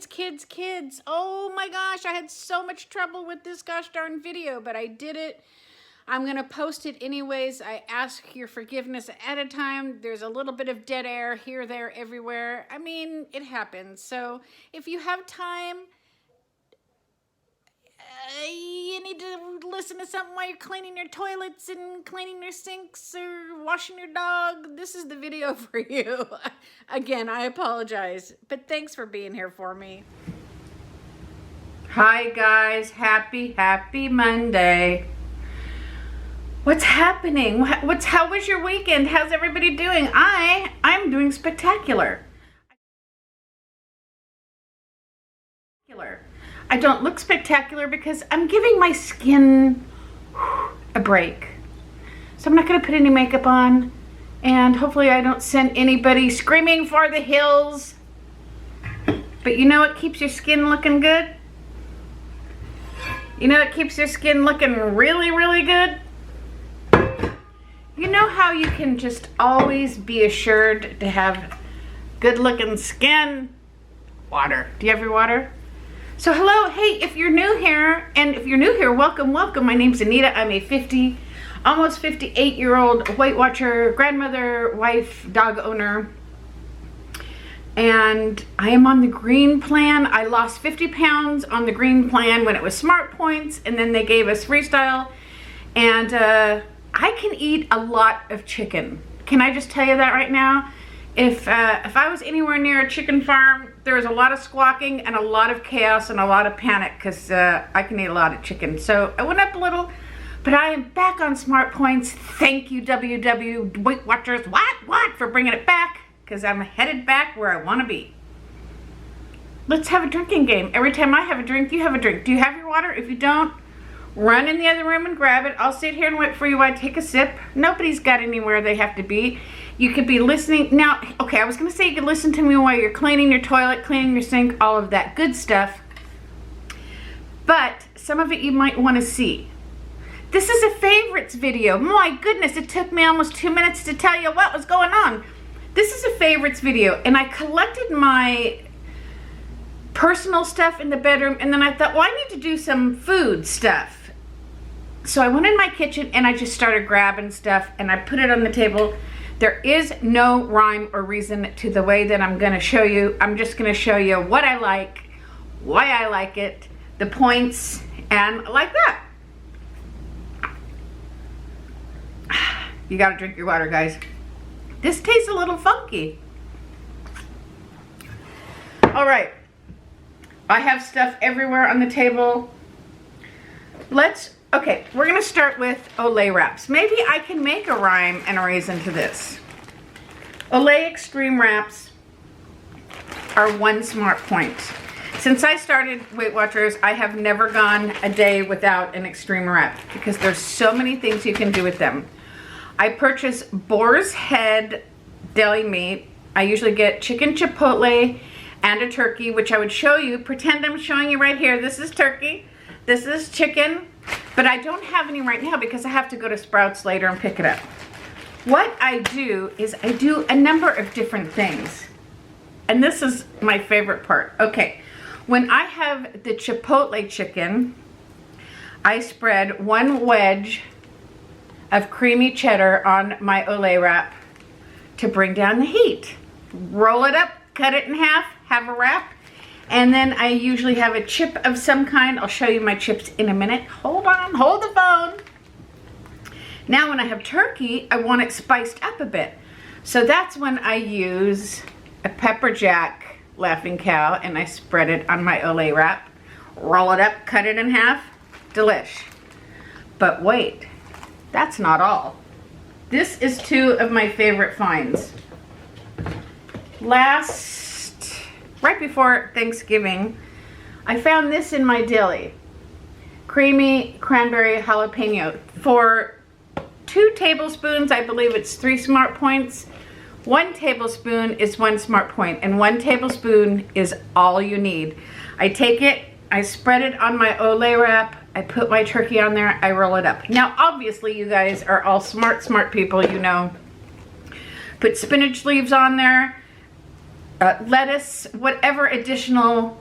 Kids. Oh my gosh, I had so much trouble with this gosh darn video, but I did it. I'm going to post it anyways. I ask your forgiveness ahead of time. There's a little bit of dead air here, there, everywhere. I mean, it happens. So if you have time, you need to listen to something while you're cleaning your toilets and cleaning your sinks or washing your dog. This is the video for you. Again, I apologize, but thanks for being here for me. Hi guys, happy Monday. What's happening? How was your weekend? How's everybody doing? I'm doing spectacular. I don't look spectacular because I'm giving my skin a break. So I'm not going to put any makeup on, and hopefully I don't send anybody screaming for the hills. But you know what keeps your skin looking good? You know what keeps your skin looking really, really good? You know how you can just always be assured to have good looking skin? Water. Do you have your water? So hello, hey, if you're new here, welcome. My name's Anita. I'm a almost 58-year-old Weight Watcher, grandmother, wife, dog owner. And I am on the green plan. I lost 50 pounds on the green plan when it was Smart Points, and then they gave us Freestyle. And I can eat a lot of chicken. Can I just tell you that right now? If I was anywhere near a chicken farm, there was a lot of squawking and a lot of chaos and a lot of panic because I can eat a lot of chicken. So I went up a little, but I am back on Smart Points. Thank you, WW Weight Watchers, for bringing it back, because I'm headed back where I want to be. Let's have a drinking game. Every time I have a drink, you have a drink. Do you have your water? If you don't, run in the other room and grab it. I'll sit here and wait for you while I take a sip. Nobody's got anywhere they have to be. You could be listening. Now, okay, I was going to say you could listen to me while you're cleaning your toilet, cleaning your sink, all of that good stuff. But some of it you might want to see. This is a favorites video. My goodness, it took me almost 2 minutes to tell you what was going on. This is a favorites video, and I collected my personal stuff in the bedroom, and then I thought, well, I need to do some food stuff. So I went in my kitchen and I just started grabbing stuff and I put it on the table. There is no rhyme or reason to the way that I'm going to show you. I'm just going to show you what I like, why I like it, the points, and like that. You got to drink your water, guys. This tastes a little funky. All right. I have stuff everywhere on the table. Okay, we're going to start with Olay wraps. Maybe I can make a rhyme and a reason to this. Olay Extreme Wraps are 1 Smart Point. Since I started Weight Watchers, I have never gone a day without an Extreme Wrap because there's so many things you can do with them. I purchase boar's head deli meat. I usually get chicken chipotle and a turkey, which I would show you. Pretend I'm showing you right here. This is turkey. This is chicken. But I don't have any right now because I have to go to Sprouts later and pick it up. What I do is I do a number of different things. And this is my favorite part. Okay, when I have the chipotle chicken, I spread 1 wedge of creamy cheddar on my Olay wrap to bring down the heat. Roll it up, cut it in half, have a wrap. And then I usually have a chip of some kind. I'll show you my chips in a minute. Hold on, hold the phone. Now when I have turkey, I want it spiced up a bit. So that's when I use a pepper jack Laughing Cow and I spread it on my Olay wrap. Roll it up, cut it in half, delish. But wait, that's not all. This is 2 of my favorite finds. Right before Thanksgiving, I found this in my deli. Creamy cranberry jalapeno. For 2 tablespoons, I believe it's 3 Smart Points. 1 tablespoon is 1 Smart Point, and 1 tablespoon is all you need. I take it, I spread it on my Olay wrap, I put my turkey on there, I roll it up. Now, obviously, you guys are all smart people, you know. Put spinach leaves on there. Lettuce, whatever additional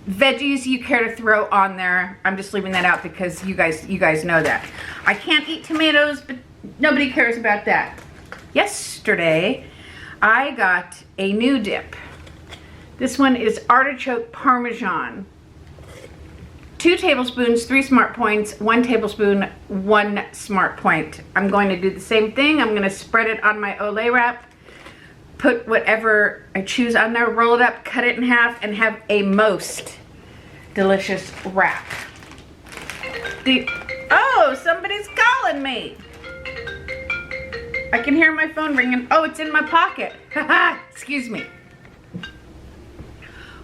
veggies you care to throw on there. I'm just leaving that out because you guys know that. I can't eat tomatoes, but nobody cares about that. Yesterday, I got a new dip. This one is artichoke parmesan. 2 tablespoons, 3 smart points, 1 tablespoon, 1 smart point. I'm going to do the same thing. I'm going to spread it on my Olay wrap, put whatever I choose on there, roll it up, cut it in half, and have a most delicious wrap. Oh, somebody's calling me. I can hear my phone ringing. Oh, it's in my pocket. Haha, excuse me.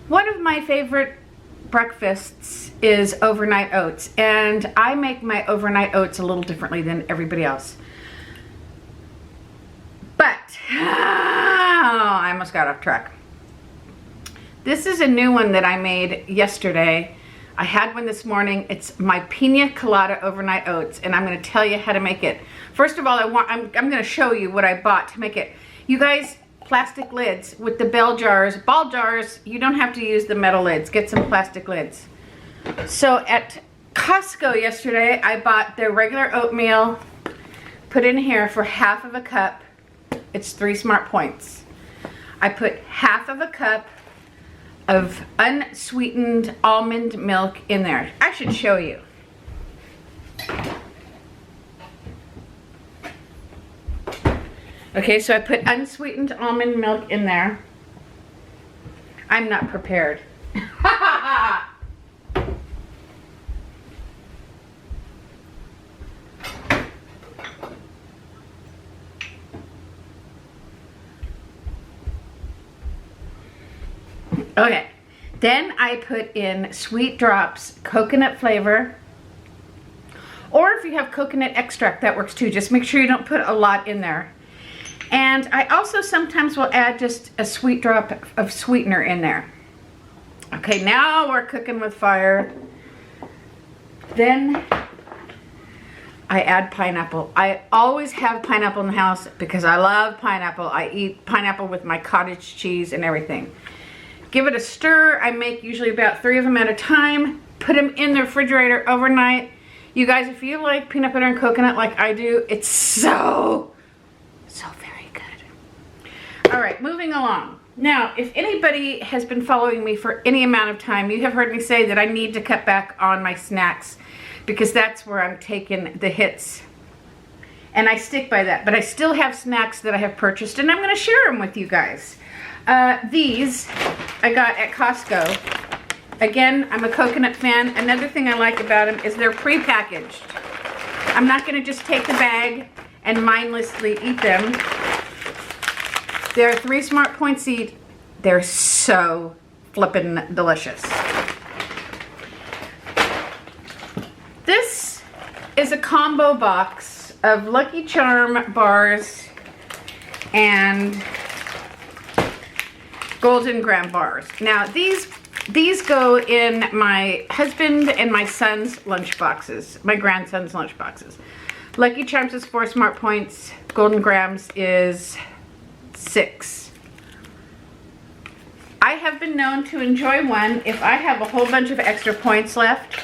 One of my favorite breakfasts is overnight oats, and I make my overnight oats a little differently than everybody else. But I almost got off track. This is a new one that I made yesterday. I had one this morning. It's my pina colada overnight oats, and I'm going to tell you how to make it. First of all, I'm going to show you what I bought to make it. You guys, plastic lids with the ball jars. You don't have to use the metal lids. Get some plastic lids. So at Costco yesterday, I bought their regular oatmeal, put in here for half of a cup. It's 3 smart points. I put half of a cup of unsweetened almond milk in there. I should show you. Okay, so I put unsweetened almond milk in there. I'm not prepared. Okay, then I put in Sweet Drops coconut flavor, or if you have coconut extract, that works too. Just make sure you don't put a lot in there. And I also sometimes will add just a sweet drop of sweetener in there. Okay, now we're cooking with fire. Then I add pineapple. I always have pineapple in the house because I love pineapple. I eat pineapple with my cottage cheese and everything. Give it a stir. I make usually about 3 of them at a time. Put them in the refrigerator overnight. You guys, if you like peanut butter and coconut like I do, it's so very good. All right, moving along. Now, if anybody has been following me for any amount of time, you have heard me say that I need to cut back on my snacks because that's where I'm taking the hits. And I stick by that. But I still have snacks that I have purchased, and I'm going to share them with you guys. These I got at Costco. Again, I'm a coconut fan. Another thing I like about them is they're pre-packaged. I'm not going to just take the bag and mindlessly eat them. They're 3 smart points each. They're so flippin' delicious. This is a combo box of Lucky Charm bars and Golden Graham bars. Now these go in my husband and my son's lunch boxes, my grandson's lunch boxes. Lucky Charms is 4 smart points. Golden Grahams is 6. I have been known to enjoy one if I have a whole bunch of extra points left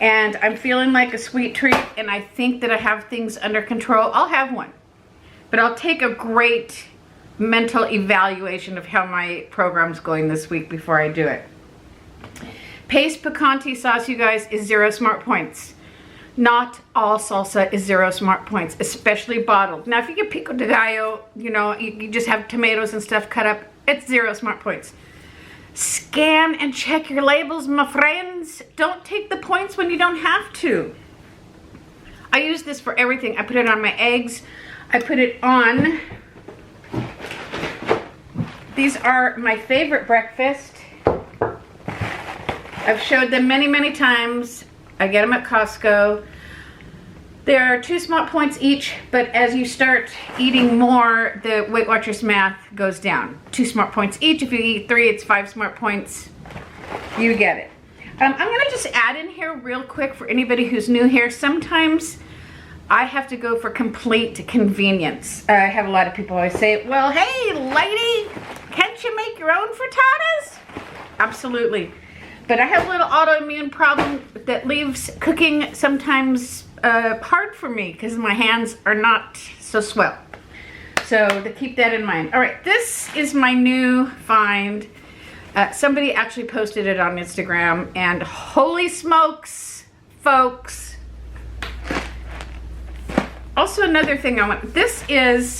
and I'm feeling like a sweet treat and I think that I have things under control. I'll have one, but I'll take a great mental evaluation of how my program's going this week before I do it. Paste picante sauce, you guys, is 0 smart points. Not all salsa is 0 smart points, especially bottled. Now, if you get pico de gallo, you know, you just have tomatoes and stuff cut up, it's 0 smart points. Scan and check your labels, my friends. Don't take the points when you don't have to. I use this for everything. I put it on my eggs. I put it on. These are my favorite breakfast. I've showed them many, many times. I get them at Costco. They're 2 smart points each, but as you start eating more, the Weight Watchers math goes down. 2 smart points each. If you eat 3, it's 5 smart points. You get it. I'm gonna just add in here real quick for anybody who's new here. Sometimes I have to go for complete convenience. I have a lot of people always say, well, hey, lady, can't you make your own frittatas? Absolutely. But I have a little autoimmune problem that leaves cooking sometimes hard for me because my hands are not so swell. So to keep that in mind. All right, this is my new find. Somebody actually posted it on Instagram, and holy smokes, folks. Also another thing I want, this is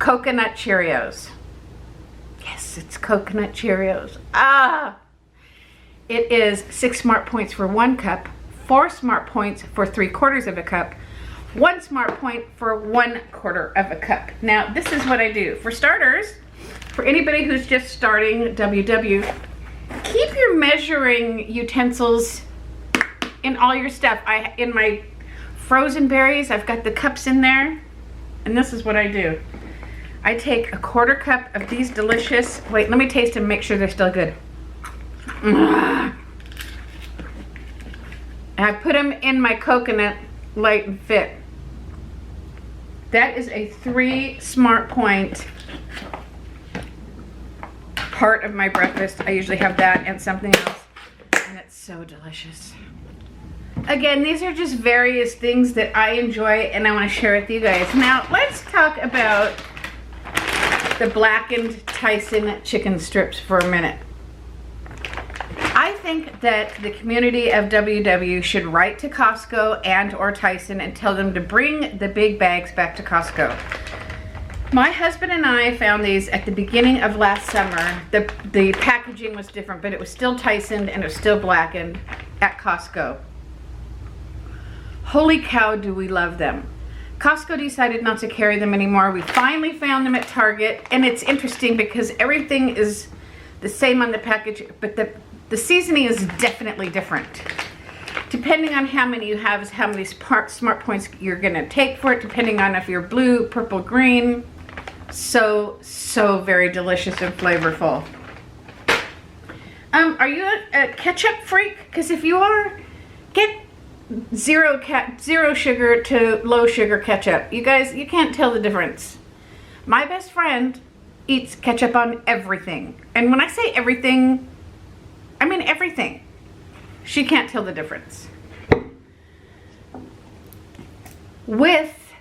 coconut Cheerios. Yes, it's coconut Cheerios. Ah! It is 6 smart points for 1 cup, 4 smart points for 3/4 of a cup, 1 smart point for 1/4 of a cup. Now, this is what I do. For starters, for anybody who's just starting WW, keep your measuring utensils in all your stuff. In my frozen berries, I've got the cups in there, and this is what I do. I take a 1/4 cup of these delicious, wait, let me taste them, make sure they're still good. And I put them in my coconut light and fit. That is a 3 smart point part of my breakfast. I usually have that and something else, and it's so delicious. Again, these are just various things that I enjoy and I want to share with you guys. Now, let's talk about the blackened Tyson chicken strips for a minute. I think that the community of WW should write to Costco and or Tyson and tell them to bring the big bags back to Costco. My husband and I found these at the beginning of last summer. The packaging was different, but it was still Tyson and it was still blackened at Costco. Holy cow, do we love them. Costco decided not to carry them anymore. We finally found them at Target, and it's interesting because everything is the same on the package, but the seasoning is definitely different. Depending on how many you have is how many smart points you're gonna take for it, depending on if you're blue, purple, green. So very delicious and flavorful. Are you a ketchup freak? Because if you are, get zero sugar to low sugar ketchup. You guys, you can't tell the difference. My best friend eats ketchup on everything. And when I say everything, I mean everything. She can't tell the difference. With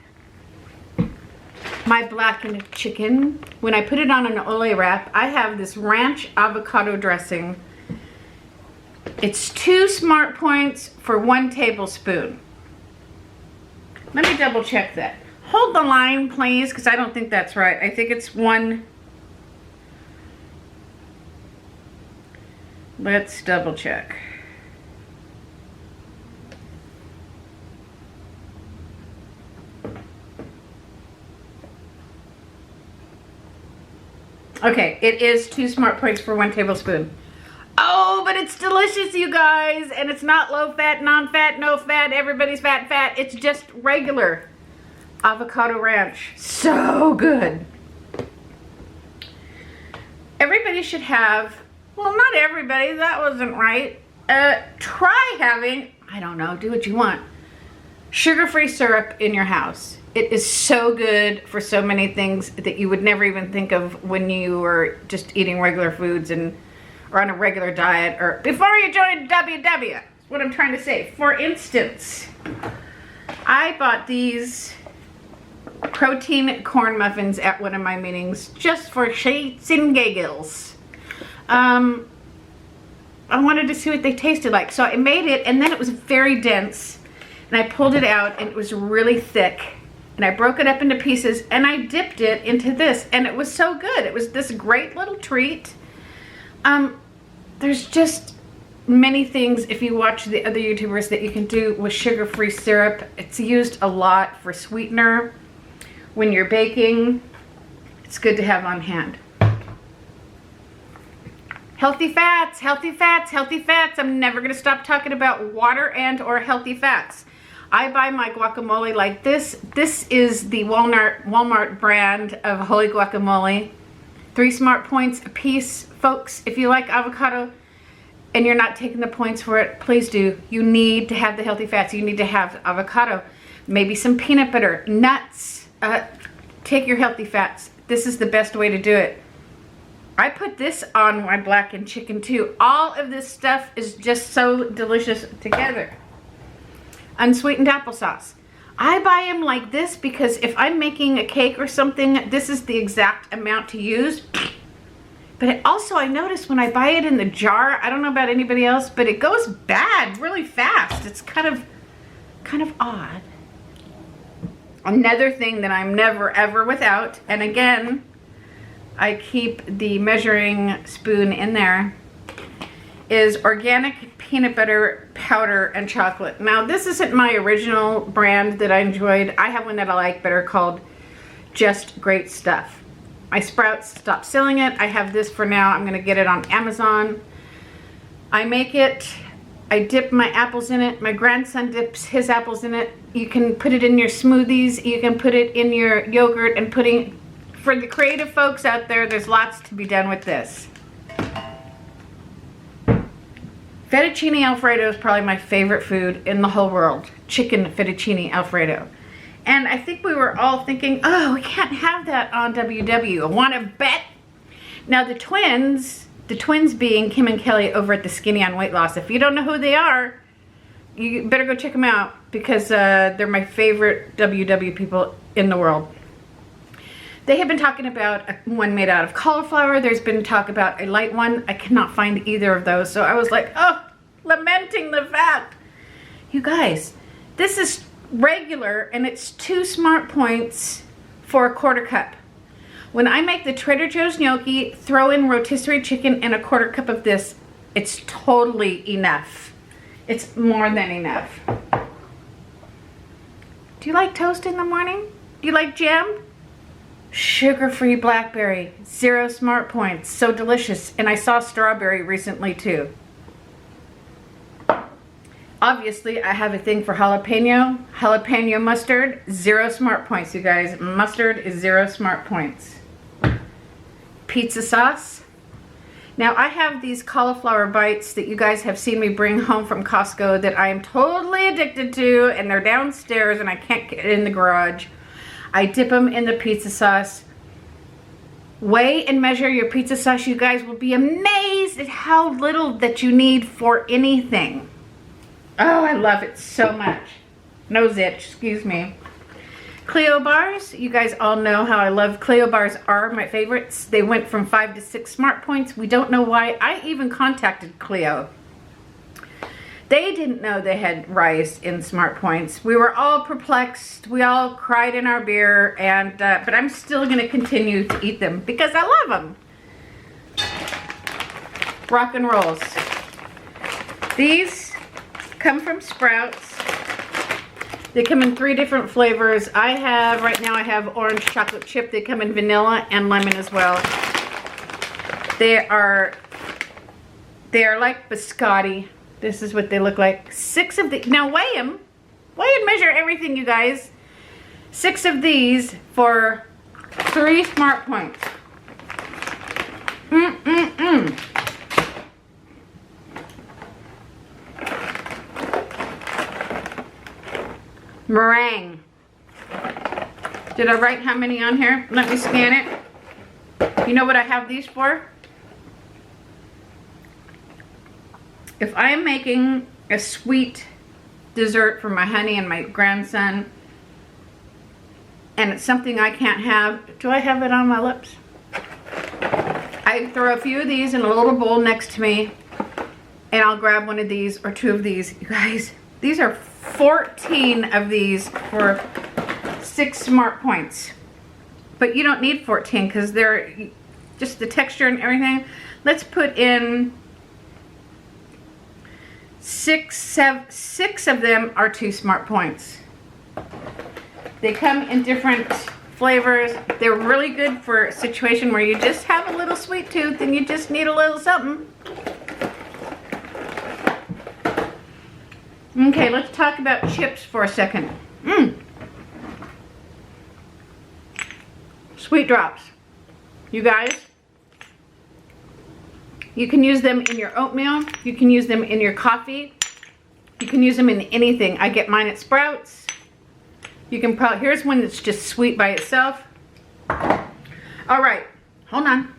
my blackened chicken, when I put it on an ole wrap, I have this ranch avocado dressing. It's 2 smart points for 1 tablespoon. Let me double check that. Hold the line, please, because I don't think that's right. I think it's 1. Let's double check. Okay, it is 2 smart points for 1 tablespoon. Oh, but it's delicious, you guys. And it's not low fat, non-fat, no fat, everybody's fat. It's just regular avocado ranch. So good. Everybody should have, well, not everybody, that wasn't right. Try having, I don't know, do what you want, sugar-free syrup in your house. It is so good for so many things that you would never even think of when you were just eating regular foods and or on a regular diet, or before you joined WW. That's what I'm trying to say. For instance, I bought these protein corn muffins at one of my meetings just for shits and giggles. I wanted to see what they tasted like, so I made it, and then it was very dense, and I pulled it out, and it was really thick, and I broke it up into pieces, and I dipped it into this, and it was so good. It was this great little treat. There's just many things, if you watch the other YouTubers, that you can do with sugar-free syrup. It's used a lot for sweetener when you're baking. It's good to have on hand. Healthy fats, healthy fats, healthy fats. I'm never gonna stop talking about water and or healthy fats. I buy my guacamole like this. This is the Walmart brand of Holy Guacamole. 3 smart points a piece, folks. If you like avocado and you're not taking the points for it, please do. You need to have the healthy fats. You need to have avocado, maybe some peanut butter, nuts. Take your healthy fats. This is the best way to do it. I put this on my blackened chicken too. All of this stuff is just so delicious together. Unsweetened applesauce. I buy them like this because if I'm making a cake or something, this is the exact amount to use. But also I notice when I buy it in the jar, I don't know about anybody else, but it goes bad really fast. It's kind of odd. Another thing that I'm never ever without, and again, I keep the measuring spoon in there, is organic peanut butter powder and chocolate. Now this isn't my original brand that I enjoyed. I have one that I like better called Just Great Stuff. My Sprouts stopped selling it. I have this for now. I'm gonna get it on Amazon. I make it, I dip my apples in it. My grandson dips his apples in it. You can put it in your smoothies. You can put it in your yogurt and putting, for the creative folks out there, there's lots to be done with this. Fettuccine Alfredo is probably my favorite food in the whole world. Chicken fettuccine Alfredo. And I think we were all thinking, oh, we can't have that on WW. I want to bet. Now the twins being Kim and Kelly over at the Skinny on Weight Loss. If you don't know who they are, you better go check them out because they're my favorite WW people in the world. They have been talking about one made out of cauliflower. There's been talk about a light one. I cannot find either of those. So I was like, oh, lamenting the fact. You guys, this is regular and it's 2 smart points for a 1/4 cup. When I make the Trader Joe's gnocchi, throw in rotisserie chicken and a 1/4 cup of this, it's totally enough. It's more than enough. Do you like toast in the morning? Do you like jam? Sugar-free blackberry, 0 smart points, so delicious. And I saw strawberry recently too. Obviously, I have a thing for jalapeno. Jalapeno mustard, 0 smart points, you guys. Mustard is 0 smart points. Pizza sauce. Now, I have these cauliflower bites that you guys have seen me bring home from Costco that I am totally addicted to, and they're downstairs and I can't get in the garage. I dip them in the pizza sauce. Weigh and measure your pizza sauce. You guys will be amazed at how little that you need for anything. Oh, I love it so much. Nose itch, excuse me. Clio bars. You guys all know how I love Clio bars are my favorites. They went from 5 to 6 smart points. We don't know why. I even contacted Clio. They didn't know they had rise in smart points. We were all perplexed. We all cried in our beer, and but I'm still going to continue to eat them because I love them. Rock and rolls. These come from Sprouts. They come in 3 different flavors. Right now I have orange chocolate chip. They come in vanilla and lemon as well. They are like biscotti. This is what they look like. 6 of the, now weigh them. Weigh and measure everything, you guys. 6 of these for 3 smart points. Meringue. Did I write how many on here? Let me scan it. You know what I have these for? If I am making a sweet dessert for my honey and my grandson, and it's something I can't have, do I have it on my lips? I throw a few of these in a little bowl next to me, and I'll grab one of these or 2 of these. You guys, these are 14 of these for 6 smart points. But you don't need 14 because they're just the texture and everything. Let's put in 6 of them are 2 smart points. They come in different flavors. They're really good for a situation where you just have a little sweet tooth and you just need a little something. Okay, let's talk about chips for a second. Sweet Drops. You guys, you can use them in your oatmeal. You can use them in your coffee. You can use them in anything. I get mine at Sprouts. You can probably, here's one that's just sweet by itself. All right, hold on.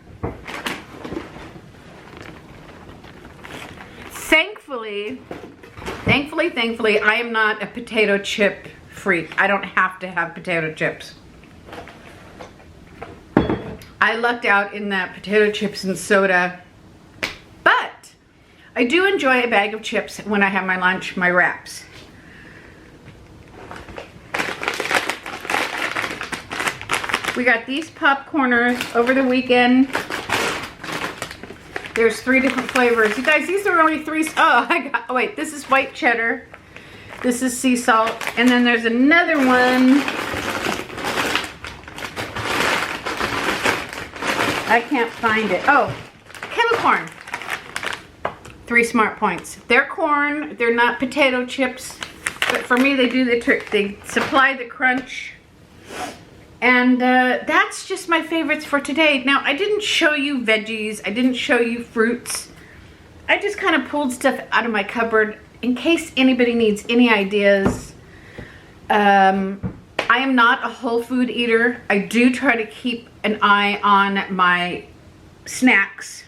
Thankfully, I am not a potato chip freak. I don't have to have potato chips. I lucked out in that potato chips and soda, but I do enjoy a bag of chips when I have my lunch, my wraps. We got these popcorners over the weekend. There's 3 different flavors. You guys, these are only 3. Oh, wait, this is white cheddar. This is sea salt. And then there's another one. I can't find it. Oh, kettle corn. 3 smart points. They're corn. They're not potato chips. But for me, they do the trick. They supply the crunch. And that's just my favorites for today. Now, I didn't show you veggies. I didn't show you fruits. I just kind of pulled stuff out of my cupboard in case anybody needs any ideas. I am not a whole food eater. I do try to keep an eye on my snacks.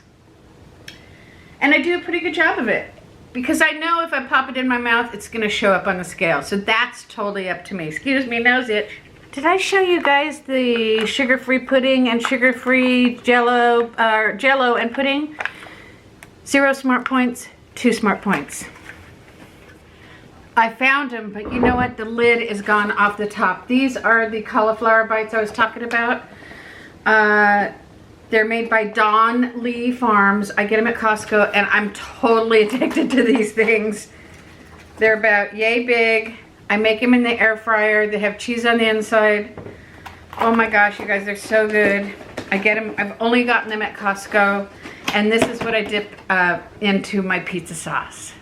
And I do a pretty good job of it. Because I know if I pop it in my mouth, it's going to show up on the scale. So that's totally up to me. Excuse me, nose itch. Did I show you guys the sugar-free pudding and sugar-free jello and pudding? 0 smart points, 2 smart points. I found them, but you know what? The lid is gone off the top. These are the cauliflower bites I was talking about. They're made by Dawn Lee Farms. I get them at Costco, and I'm totally addicted to these things. They're about yay big. I make them in the air fryer. They have cheese on the inside. Oh my gosh, you guys, they're so good. I get them, I've only gotten them at Costco. And this is what I dip into my pizza sauce.